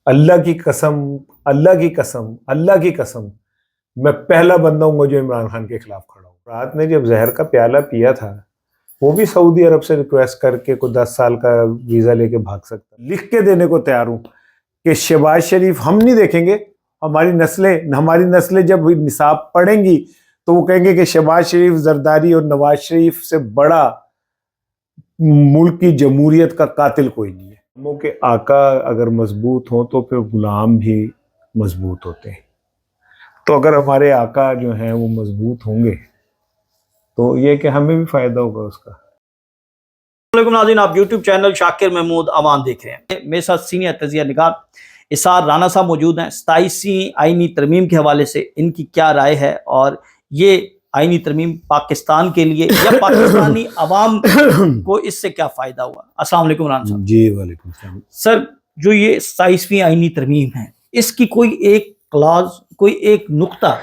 اللہ کی قسم، اللہ کی قسم، اللہ کی قسم، میں پہلا بندہ ہوں جو عمران خان کے خلاف کھڑا ہوں۔ رات میں جب زہر کا پیالہ پیا تھا، وہ بھی سعودی عرب سے ریکویسٹ کر کے کوئی 10 سال کا ویزا لے کے بھاگ سکتا، لکھ کے دینے کو تیار ہوں کہ شہباز شریف ہم نہیں دیکھیں گے، ہماری نسلیں جب نصاب پڑھیں گی تو وہ کہیں گے کہ شہباز شریف زرداری اور نواز شریف سے بڑا ملک کی جمہوریت کا قاتل کوئی نہیں ہے۔ غلاموں کے آقا اگر مضبوط ہوں تو پھر غلام بھی مضبوط ہوتے ہیں۔ تو اگر ہمارے آقا جو ہیں وہ مضبوط ہوں گے تو یہ کہ ہمیں بھی فائدہ ہوگا اس کا۔ السلام علیکم ناظرین، آپ یوٹیوب چینل شاکر محمود امان دیکھ رہے ہیں۔ میرے ساتھ سینئر تجزیہ نگار اسار رانا صاحب موجود ہیں۔ 27ویں آئینی ترمیم کے حوالے سے ان کی کیا رائے ہے اور یہ آئینی ترمیم پاکستان کے لیے یا پاکستانی عوام کو اس سے کیا فائدہ ہوا؟ السلام علیکم رانا صاحب۔ جی وعلیکم السلام۔ سر، جو یہ 27ویں آئینی ترمیم ہے، اس کی کوئی ایک کلاز، کوئی ایک نقطہ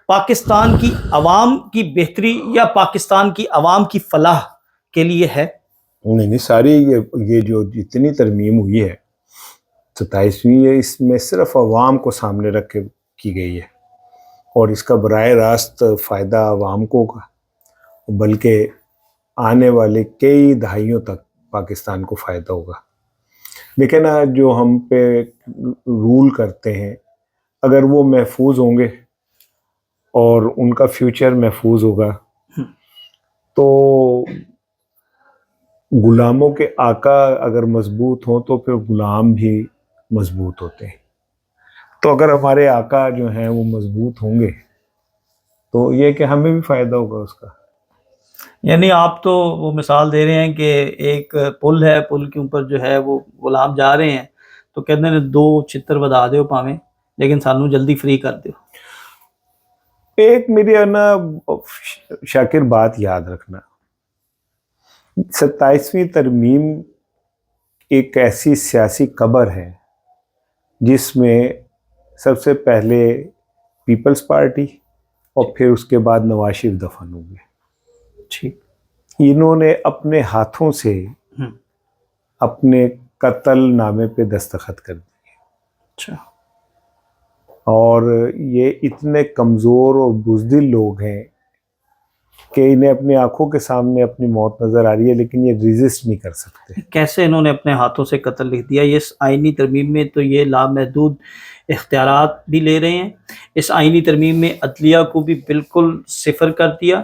پاکستان کی عوام کی بہتری یا پاکستان کی عوام کی فلاح کے لیے ہے؟ نہیں، ساری یہ جو جتنی ترمیم ہوئی ہے 27ویں، اس میں صرف عوام کو سامنے رکھ کے کی گئی ہے اور اس کا براہ راست فائدہ عوام کو ہوگا، بلکہ آنے والے کئی دہائیوں تک پاکستان کو فائدہ ہوگا۔ لیکن جو ہم پہ رول کرتے ہیں اگر وہ محفوظ ہوں گے اور ان کا فیوچر محفوظ ہوگا تو غلاموں کے آقا اگر مضبوط ہوں تو پھر غلام بھی مضبوط ہوتے ہیں۔ تو اگر ہمارے آقا جو ہیں وہ مضبوط ہوں گے تو یہ کہ ہمیں بھی فائدہ ہوگا اس کا۔ یعنی آپ تو وہ مثال دے رہے ہیں کہ ایک پل ہے، پل کے اوپر جو ہے وہ غلام جا رہے ہیں تو کہتے ہیں 2 چتر بدا دیو پاویں لیکن سانو جلدی فری کر دیو۔ ایک میری شاکر بات یاد رکھنا، 27ویں ترمیم ایک ایسی سیاسی قبر ہے جس میں سب سے پہلے پیپلز پارٹی اور پھر اس کے بعد نواز شریف دفن ہو گئے۔ ٹھیک، انہوں نے اپنے ہاتھوں سے اپنے قتل نامے پہ دستخط کر دیے۔ اچھا، اور یہ اتنے کمزور اور بزدل لوگ ہیں کہ انہیں اپنی آنکھوں کے سامنے اپنی موت نظر آ رہی ہے لیکن یہ ریزسٹ نہیں کر سکتے۔ کیسے انہوں نے اپنے ہاتھوں سے قتل لکھ دیا؟ اس آئینی ترمیم میں تو یہ لامحدود اختیارات بھی لے رہے ہیں، اس آئینی ترمیم میں عدلیہ کو بھی بالکل صفر کر دیا،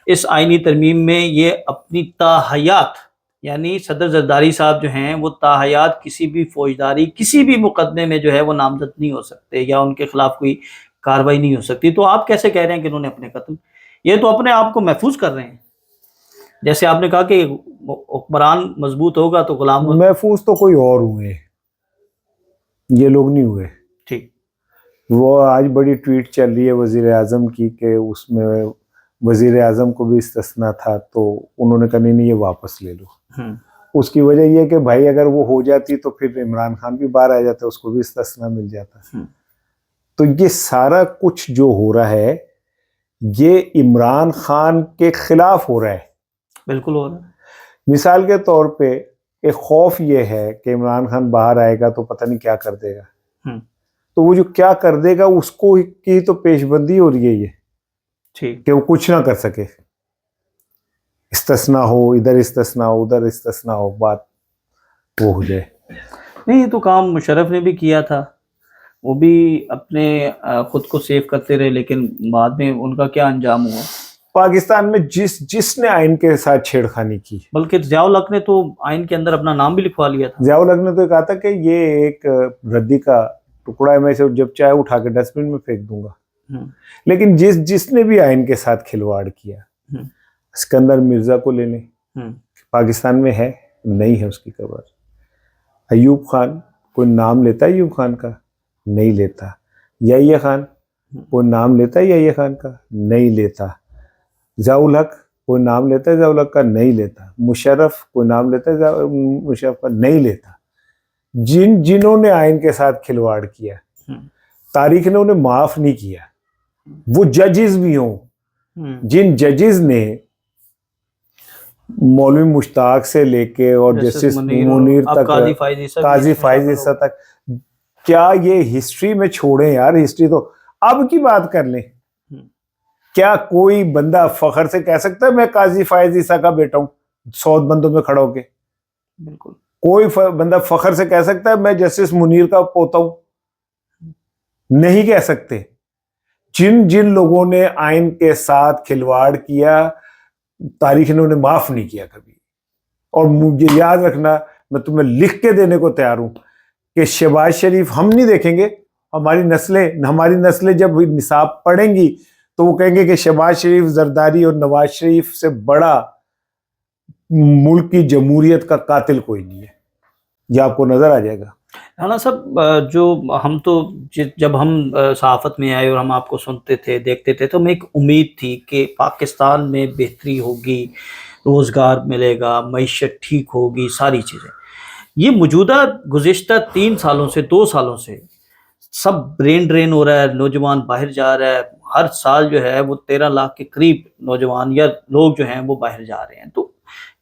اس آئینی ترمیم میں یہ اپنی تاحیات، یعنی صدر زرداری صاحب جو ہیں وہ تاحیات کسی بھی فوجداری کسی بھی مقدمے میں جو ہے وہ نامزد نہیں ہو سکتے یا ان کے خلاف کوئی کارروائی نہیں ہو سکتی۔ تو آپ کیسے کہہ رہے ہیں کہ انہوں نے اپنے قتل، یہ تو اپنے آپ کو محفوظ کر رہے ہیں۔ جیسے آپ نے کہا کہ حکمران مضبوط ہوگا تو غلام محفوظ تو کوئی اور ہوئے، یہ لوگ نہیں ہوئے۔ ٹھیک، وہ آج بڑی ٹویٹ چل رہی ہے وزیر اعظم کی کہ اس میں وزیر اعظم کو بھی استثناء تھا تو انہوں نے کہا نہیں یہ واپس لے لو۔ اس کی وجہ یہ کہ بھائی اگر وہ ہو جاتی تو پھر عمران خان بھی باہر آ جاتا، اس کو بھی استثناء مل جاتا۔ تو یہ سارا کچھ جو ہو رہا ہے یہ عمران خان کے خلاف ہو رہا ہے۔ بالکل ہو رہا ہے۔ مثال کے طور پہ ایک خوف یہ ہے کہ عمران خان باہر آئے گا تو پتہ نہیں کیا کر دے گا، تو وہ جو کیا کر دے گا اس کو کی تو پیش بندی ہو رہی ہے یہ کہ وہ کچھ نہ کر سکے، استثناء ہو، ادھر استثناء ہو، ادھر استثناء ہو، بات وہ ہو جائے۔ نہیں، یہ تو کام مشرف نے بھی کیا تھا، وہ بھی اپنے خود کو سیو کرتے رہے لیکن بعد میں ان کا کیا انجام ہوا؟ پاکستان میں جس نے آئین کے ساتھ چھیڑخانی کی، بلکہ ضیاء الحق نے تو آئین کے اندر اپنا نام بھی لکھوا لیا تھا۔ ضیاء الحق نے تو کہا تھا کہ یہ ایک ردی کا ٹکڑا ہے، میں اسے جب چاہے اٹھا کے ڈسٹ بن میں پھینک دوں گا۔ لیکن جس نے بھی آئین کے ساتھ کھلواڑ کیا، اسکندر مرزا کو لے لیں، پاکستان میں ہے نہیں ہے اس کی قبر۔ ایوب خان، کوئی نام لیتا ہے ایوب خان کا؟ نہیں لیتا۔ یحییٰ خان، کوئی نام لیتا ہے یحییٰ خان کا؟ نہیں لیتا۔ ضیاء الحق، کوئی نام لیتا ہے ضیاء الحق کا؟ نہیں لیتا۔ مشرف، کوئی نام لیتا ہے مشرف کا؟ نہیں لیتا۔ جنہوں نے آئین کے ساتھ کھلواڑ کیا تاریخ نے انہیں معاف نہیں کیا، وہ ججز بھی ہوں، جن ججز نے مولوی مشتاق سے لے کے اور جسٹس منیر تک، قاضی فائز عیسیٰ تک کیا یہ ہسٹری میں چھوڑیں یار, ہسٹری تو اب کی بات کر لیں. کیا کوئی بندہ فخر سے کہہ سکتا ہے میں قاضی فائز عیسیٰ کا بیٹا ہوں 100 بندوں میں کھڑا ہو کے؟ بالکل. کوئی بندہ فخر سے کہہ سکتا ہے میں جسٹس منیر کا پوتا ہوں؟ نہیں کہہ سکتے. جن لوگوں نے آئین کے ساتھ کھلواڑ کیا تاریخ نے انہیں معاف نہیں کیا کبھی. اور مجھے یاد رکھنا, میں تمہیں لکھ کے دینے کو تیار ہوں کہ شہباز شریف ہم نہیں دیکھیں گے, ہماری نسلیں جب نصاب پڑھیں گی تو وہ کہیں گے کہ شہباز شریف زرداری اور نواز شریف سے بڑا ملک کی جمہوریت کا قاتل کوئی نہیں ہے. یہ آپ کو نظر آ جائے گا. رانا صاحب, جو ہم تو جب ہم صحافت میں آئے اور ہم آپ کو سنتے تھے دیکھتے تھے تو ہمیں ایک امید تھی کہ پاکستان میں بہتری ہوگی, روزگار ملے گا, معیشت ٹھیک ہوگی, ساری چیزیں. یہ موجودہ گزشتہ 3 سالوں سے 2 سالوں سے سب برین ڈرین ہو رہا ہے, نوجوان باہر جا رہا ہے. ہر سال جو ہے وہ 13 لاکھ کے قریب نوجوان یا لوگ جو ہیں وہ باہر جا رہے ہیں. تو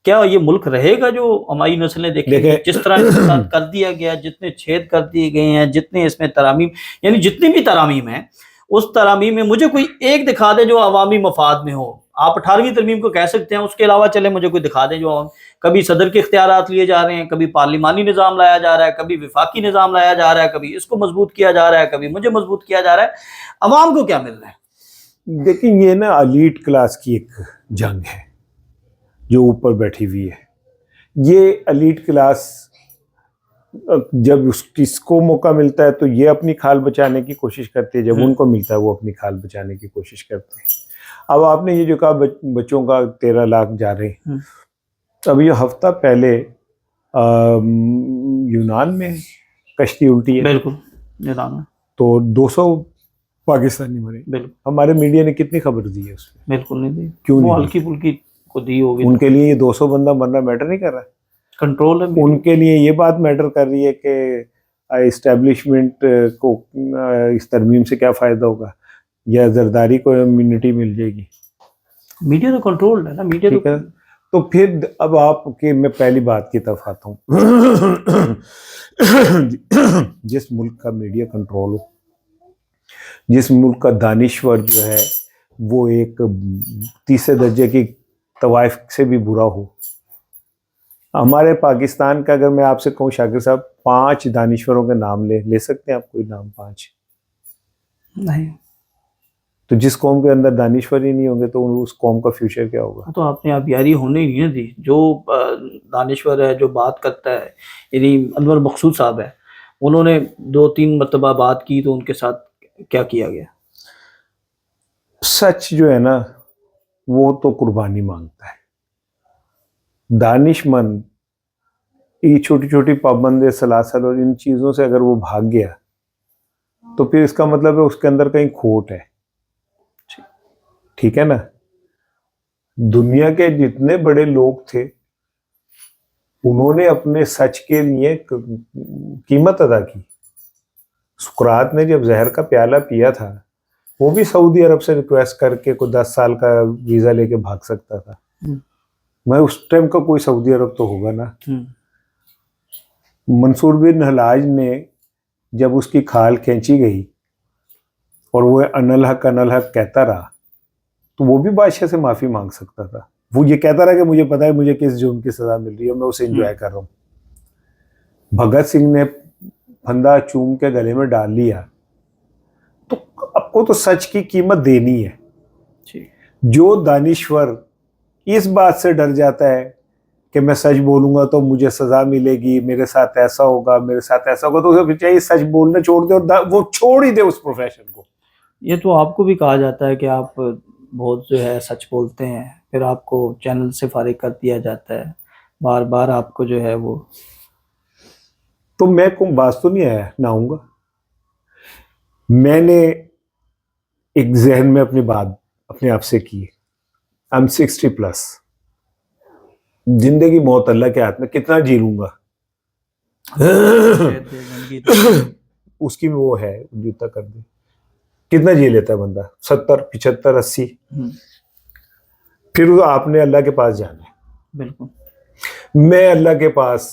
کیا یہ ملک رہے گا جو ہماری نسلیں دیکھیں؟ جس طرح اس کے ساتھ کر دیا گیا, جتنے چھید کر دیے گئے ہیں, جتنے اس میں ترامیم, یعنی جتنی بھی ترامیم ہیں, اس ترامیم میں مجھے کوئی ایک دکھا دے جو عوامی مفاد میں ہو. آپ 18ویں ترمیم کو کہہ سکتے ہیں, اس کے علاوہ چلے مجھے کوئی دکھا دیں جو کبھی صدر کے اختیارات لیے جا رہے ہیں, کبھی پارلیمانی نظام لایا جا رہا ہے, کبھی وفاقی نظام لایا جا رہا ہے, کبھی اس کو مضبوط کیا جا رہا ہے, کبھی مجھے مضبوط کیا جا رہا ہے. عوام کو کیا مل رہا ہے؟ دیکھیں یہ نا ایلیٹ کلاس کی ایک جنگ ہے جو اوپر بیٹھی ہوئی ہے. یہ ایلیٹ کلاس جب کس کو موقع ملتا ہے تو یہ اپنی کھال بچانے کی کوشش کرتی ہے, جب ان کو ملتا ہے وہ اپنی کھال بچانے کی کوشش کرتے ہیں. اب آپ نے یہ جو کہا بچوں کا 13 لاکھ جا رہے ہیں, اب یہ ہفتہ پہلے یونان میں کشتی الٹی ہے. بالکل. تو 200 پاکستانی مرے. بالکل. ہمارے میڈیا نے کتنی خبر دی ہے اس میں؟ بالکل نہیں دی. کیوں نہیں؟ ہلکی پھلکی کو دی ہوگی. ان کے لیے یہ 200 بندہ مرنا میٹر نہیں کر رہا, کنٹرول ہے. ان کے لیے یہ بات میٹر کر رہی ہے کہ اسٹیبلشمنٹ کو اس ترمیم سے کیا فائدہ ہوگا, یا زرداری کو امیونٹی مل جائے گی. میڈیا تو کنٹرول ہے نا, میڈیا تو. تو پھر اب آپ کے میں پہلی بات کی طرف آتا ہوں. جس ملک کا میڈیا کنٹرول ہو, جس ملک کا دانشور جو ہے وہ ایک تیسرے درجے کی طوائف سے بھی برا ہو. ہمارے پاکستان کا اگر میں آپ سے کہوں شاکر صاحب 5 دانشوروں کے نام لے سکتے ہیں آپ کوئی نام 5؟ نہیں. تو جس قوم کے اندر دانشور ہی نہیں ہوں گے تو اس قوم کا فیوچر کیا ہوگا؟ تو آپ نے اب یاری ہونے ہی نہیں دی. جو دانشور ہے, جو بات کرتا ہے, یعنی انور مقصود صاحب ہے, انہوں نے 2-3 مرتبہ بات کی تو ان کے ساتھ کیا کیا گیا؟ سچ جو ہے نا وہ تو قربانی مانگتا ہے. دانش مند یہ چھوٹی چھوٹی پابند سلاسل اور ان چیزوں سے اگر وہ بھاگ گیا تو پھر اس کا مطلب ہے اس کے اندر کہیں کھوٹ ہے. ٹھیک ہے نا. دنیا کے جتنے بڑے لوگ تھے انہوں نے اپنے سچ کے لیے قیمت ادا کی. سقراط نے جب زہر کا پیالہ پیا تھا وہ بھی سعودی عرب سے ریکویسٹ کر کے کوئی 10 سال کا ویزا لے کے بھاگ سکتا تھا. میں اس ٹائم کا کوئی سعودی عرب تو ہوگا نا. منصور بن حلاج نے جب اس کی کھال کھینچی گئی اور وہ انالحق کہتا رہا تو وہ بھی بادشاہ سے معافی مانگ سکتا تھا. وہ یہ کہتا رہا کہ مجھے پتا ہے مجھے کس جرم کی سزا مل رہی ہے, میں اسے انجوائے کر رہا ہوں. بھگت سنگھ نے پھندا چوم کے گلے میں ڈال لیا. تو آپ کو تو سچ کی قیمت دینی ہے. جو دانشور اس بات سے ڈر جاتا ہے کہ میں سچ بولوں گا تو مجھے سزا ملے گی, میرے ساتھ ایسا ہوگا, میرے ساتھ ایسا ہوگا, تو اسے چاہیے سچ بولنا چھوڑ دے اور وہ چھوڑ ہی دے اس پروفیشن کو. یہ تو آپ کو بھی کہا جاتا ہے کہ آپ بہت جو ہے سچ بولتے ہیں, پھر آپ کو چینل سے فارغ کر دیا جاتا ہے, بار بار آپ کو جو ہے وہ. تو میں کوئی باز تو نہیں آیا نہ آؤں گا. میں نے ایک ذہن میں اپنی بات اپنے آپ سے کی, I'm 60+. زندگی موت اللہ کے ہاتھ میں, کتنا جی لوں گا اس کی وہ ہے جوتا کر دے. کتنا جی لیتا ہے بندہ؟ 70 75 80. پھر آپ نے اللہ کے پاس جانا ہے. بالکل. میں اللہ کے پاس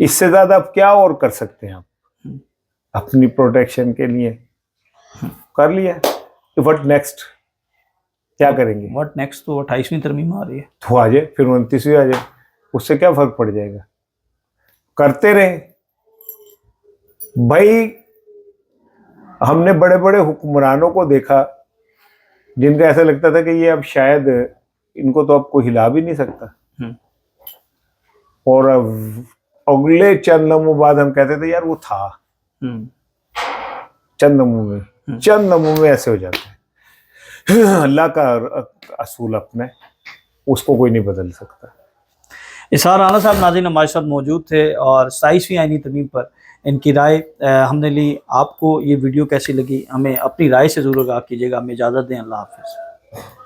اس سے زیادہ اب کیا اور کر سکتے ہیں آپ اپنی پروٹیکشن کے لیے؟ کر لیا. What next? کیا کریں گے؟ What next? تو 28ویں ترمیم آ رہی ہے. تو آ جائے، پھر 29ویں آ جائے، اس سے کیا فرق پڑ جائے گا؟ کرتے رہے بھائی. ہم نے بڑے بڑے حکمرانوں کو دیکھا جن کا ایسا لگتا تھا کہ یہ اب شاید ان کو تو اب کوئی ہلا بھی نہیں سکتا، اور اگلے چند لمحوں بعد ہم کہتے تھے یار وہ تھا. چند لمحوں میں ایسے ہو جاتا ہے. اللہ کا اصول اپنا ہے، اس کو کوئی نہیں بدل سکتا. اسحار رانا صاحب ناظرین ہمارے ساتھ موجود تھے اور 27ویں آئینی ترمیم پر ان کی رائے ہم نے لی. آپ کو یہ ویڈیو کیسی لگی ہمیں اپنی رائے سے ضرور آگاہ کیجیے گا. ہمیں اجازت دیں. اللہ حافظ.